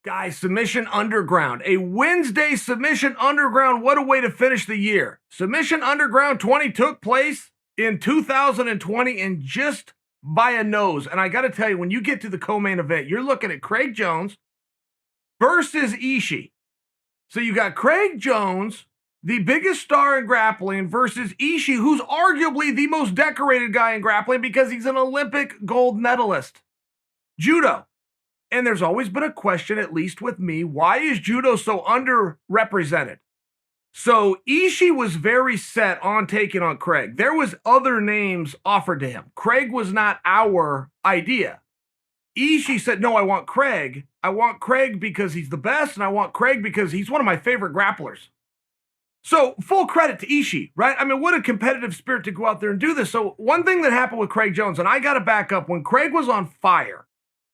Guys, Submission Underground. A Wednesday Submission Underground. What a way to finish the year. Submission Underground 20 took place in 2020 and just by a nose. And I got to tell you, when you get to the co-main event, you're looking at Craig Jones versus Ishii. So you got Craig Jones, the biggest star in grappling, versus Ishii, who's arguably the most decorated guy in grappling because he's an Olympic gold medalist. Judo. And there's always been a question, at least with me, why is judo so underrepresented? So Ishii was very set on taking on Craig. There was other names offered to him. Craig was not our idea. Ishii said, no, I want Craig. I want Craig because he's the best, and I want Craig because he's one of my favorite grapplers. So full credit to Ishii, right? I mean, what a competitive spirit to go out there and do this. So one thing that happened with Craig Jones, and I got to back up, when Craig was on fire,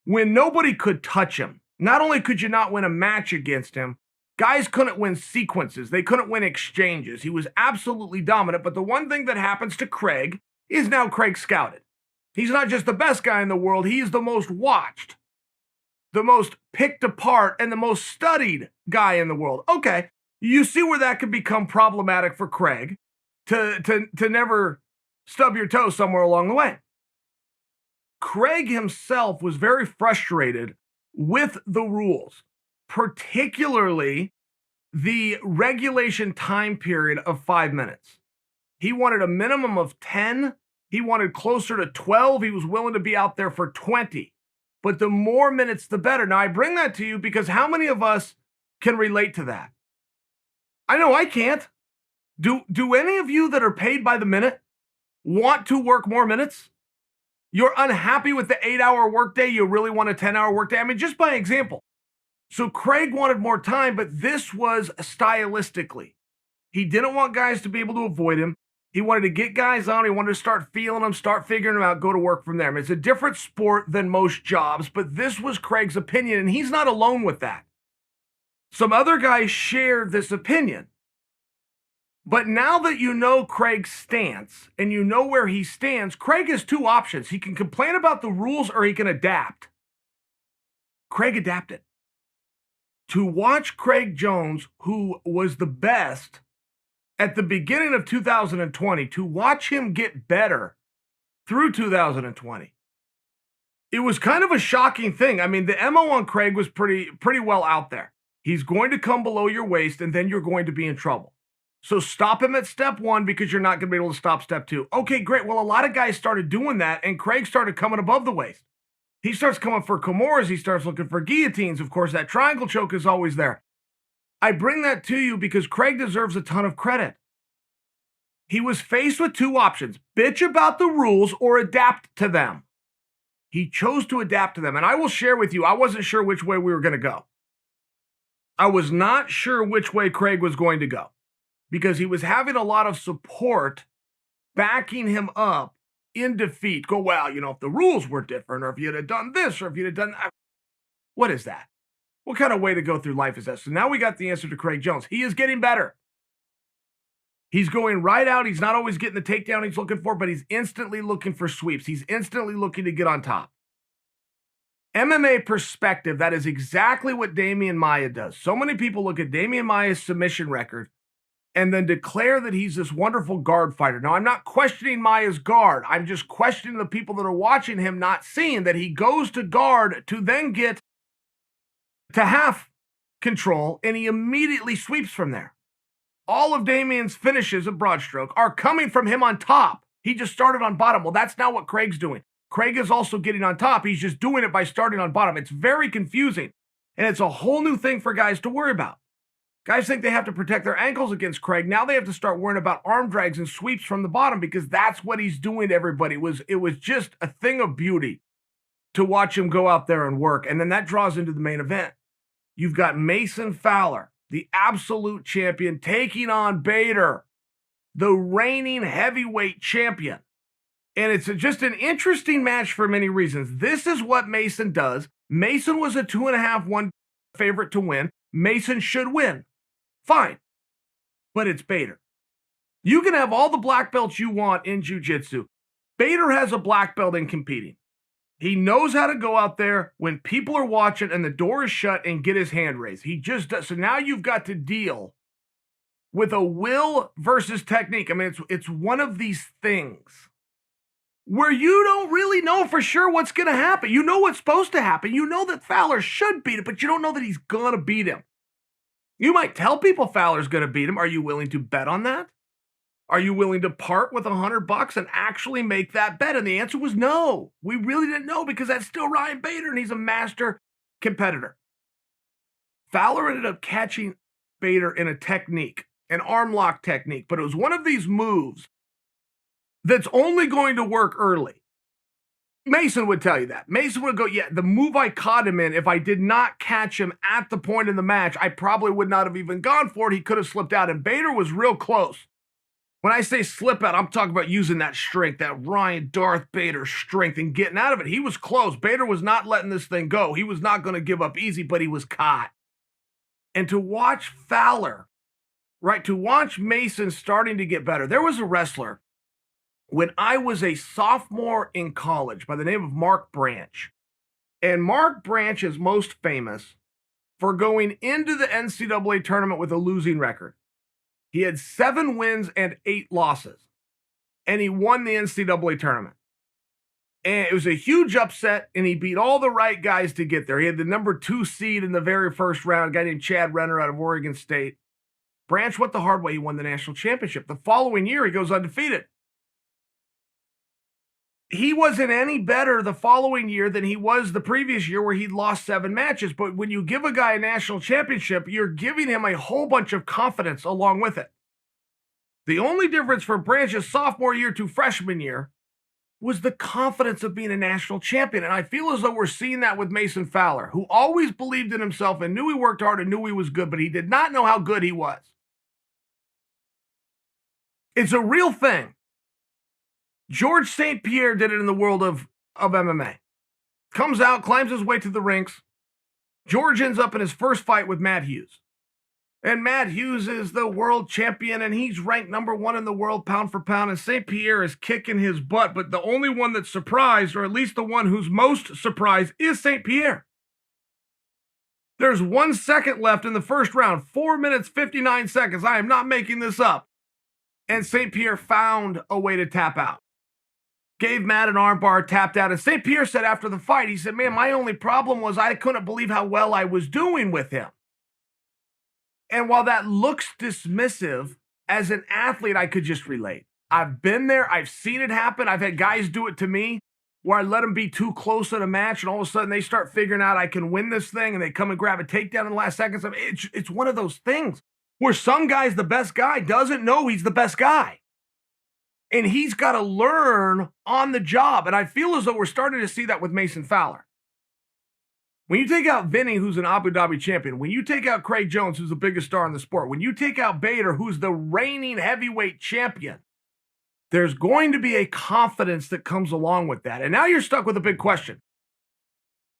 when nobody could touch him, not only could you not win a match against him, guys couldn't win sequences. They couldn't win exchanges. He was absolutely dominant. But the one thing that happens to Craig is now Craig scouted. He's not just the best guy in the world. He's the most watched, the most picked apart, and the most studied guy in the world. Okay, you see where that could become problematic for Craig to never stub your toe somewhere along the way. Craig himself was very frustrated with the rules, particularly the regulation time period of 5 minutes. He wanted a minimum of 10. He wanted closer to 12. He was willing to be out there for 20. But the more minutes, the better. Now, I bring that to you because how many of us can relate to that? I know I can't. Do any of you that are paid by the minute want to work more minutes? You're unhappy with the 8-hour workday. You really want a 10-hour workday. I mean, just by example. So Craig wanted more time, but this was stylistically. He didn't want guys to be able to avoid him. He wanted to get guys on. He wanted to start feeling them, start figuring them out, go to work from there. I mean, it's a different sport than most jobs, but this was Craig's opinion, and he's not alone with that. Some other guys shared this opinion. But now that you know Craig's stance and you know where he stands, Craig has two options. He can complain about the rules or he can adapt. Craig adapted. To watch Craig Jones, who was the best at the beginning of 2020, to watch him get better through 2020, it was kind of a shocking thing. I mean, the MO on Craig was pretty well out there. He's going to come below your waist and then you're going to be in trouble. So stop him at step 1 because you're not going to be able to stop step 2. Okay, great. Well, a lot of guys started doing that, and Craig started coming above the waist. He starts coming for Kimuras. He starts looking for guillotines. Of course, that triangle choke is always there. I bring that to you because Craig deserves a ton of credit. He was faced with two options: bitch about the rules or adapt to them. He chose to adapt to them, and I will share with you, I wasn't sure which way we were going to go. I was not sure which way Craig was going to go, because he was having a lot of support backing him up in defeat. Go, well, you know, if the rules were different, or if you'd have done this, or if you'd have done that. What is that? What kind of way to go through life is that? So now we got the answer to Craig Jones. He is getting better. He's going right out. He's not always getting the takedown he's looking for, but he's instantly looking for sweeps. He's instantly looking to get on top. MMA perspective, that is exactly what Damian Maia does. So many people look at Damian Maia's submission record and then declare that he's this wonderful guard fighter. Now, I'm not questioning Maia's guard. I'm just questioning the people that are watching him, not seeing that he goes to guard to then get to half control, and he immediately sweeps from there. All of Damian's finishes of broad stroke are coming from him on top. He just started on bottom. Well, that's not what Craig's doing. Craig is also getting on top. He's just doing it by starting on bottom. It's very confusing, and it's a whole new thing for guys to worry about. Guys think they have to protect their ankles against Craig. Now they have to start worrying about arm drags and sweeps from the bottom because that's what he's doing to everybody. It was just a thing of beauty to watch him go out there and work. And then that draws into the main event. You've got Mason Fowler, the absolute champion, taking on Bader, the reigning heavyweight champion. And it's just an interesting match for many reasons. This is what Mason does. Mason was a 2.5-1 favorite to win. Mason should win. Fine. But it's Bader. You can have all the black belts you want in jiu-jitsu. Bader has a black belt in competing. He knows how to go out there when people are watching and the door is shut and get his hand raised. He just does. So now you've got to deal with a will versus technique. I mean, it's one of these things where you don't really know for sure what's going to happen. You know what's supposed to happen. You know that Fowler should beat it, but you don't know that he's going to beat him. You might tell people Fowler's going to beat him. Are you willing to bet on that? Are you willing to part with $100 and actually make that bet? And the answer was no. We really didn't know because that's still Ryan Bader, and he's a master competitor. Fowler ended up catching Bader in a technique, an arm lock technique, but it was one of these moves that's only going to work early. Mason would tell you that. Mason would go, yeah, the move I caught him in, if I did not catch him at the point in the match, I probably would not have even gone for it. He could have slipped out, and Bader was real close. When I say slip out, I'm talking about using that strength, that Ryan Darth Bader strength and getting out of it. He was close. Bader was not letting this thing go. He was not going to give up easy, but he was caught. And to watch Fowler, right, to watch Mason starting to get better. There was a wrestler when I was a sophomore in college by the name of Mark Branch. And Mark Branch is most famous for going into the NCAA tournament with a losing record. He had 7 wins and 8 losses, and he won the NCAA tournament. And it was a huge upset, and he beat all the right guys to get there. He had the number 2 seed in the very first round, a guy named Chad Renner out of Oregon State. Branch went the hard way. He won the national championship. The following year, he goes undefeated. He wasn't any better the following year than he was the previous year where he'd lost 7 matches. But when you give a guy a national championship, you're giving him a whole bunch of confidence along with it. The only difference from Branch's sophomore year to freshman year was the confidence of being a national champion. And I feel as though we're seeing that with Mason Fowler, who always believed in himself and knew he worked hard and knew he was good, but he did not know how good he was. It's a real thing. George St. Pierre did it in the world of MMA. Comes out, climbs his way to the rinks. George ends up in his first fight with Matt Hughes. And Matt Hughes is the world champion, and he's ranked number 1 in the world pound for pound, and St. Pierre is kicking his butt, but the only one that's surprised, or at least the one who's most surprised, is St. Pierre. There's 1 second left in the first round, 4 minutes, 59 seconds. I am not making this up. And St. Pierre found a way to tap out. Gave Matt an armbar, tapped out. And St. Pierre said after the fight, he said, man, my only problem was I couldn't believe how well I was doing with him. And while that looks dismissive, as an athlete, I could just relate. I've been there. I've seen it happen. I've had guys do it to me where I let them be too close in a match, and all of a sudden they start figuring out I can win this thing, and they come and grab a takedown in the last seconds. I mean, it's one of those things where some guy's the best guy doesn't know he's the best guy. And he's got to learn on the job. And I feel as though we're starting to see that with Mason Fowler. When you take out Vinny, who's an Abu Dhabi champion, when you take out Craig Jones, who's the biggest star in the sport, when you take out Bader, who's the reigning heavyweight champion, there's going to be a confidence that comes along with that. And now you're stuck with a big question.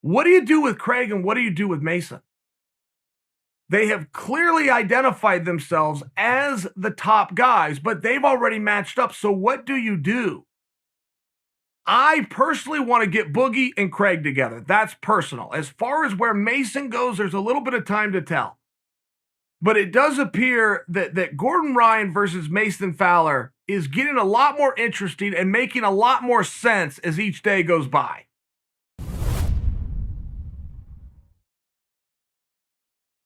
What do you do with Craig and what do you do with Mason? They have clearly identified themselves as the top guys, but they've already matched up. So what do you do? I personally want to get Boogie and Craig together. That's personal. As far as where Mason goes, there's a little bit of time to tell. But it does appear that Gordon Ryan versus Mason Fowler is getting a lot more interesting and making a lot more sense as each day goes by.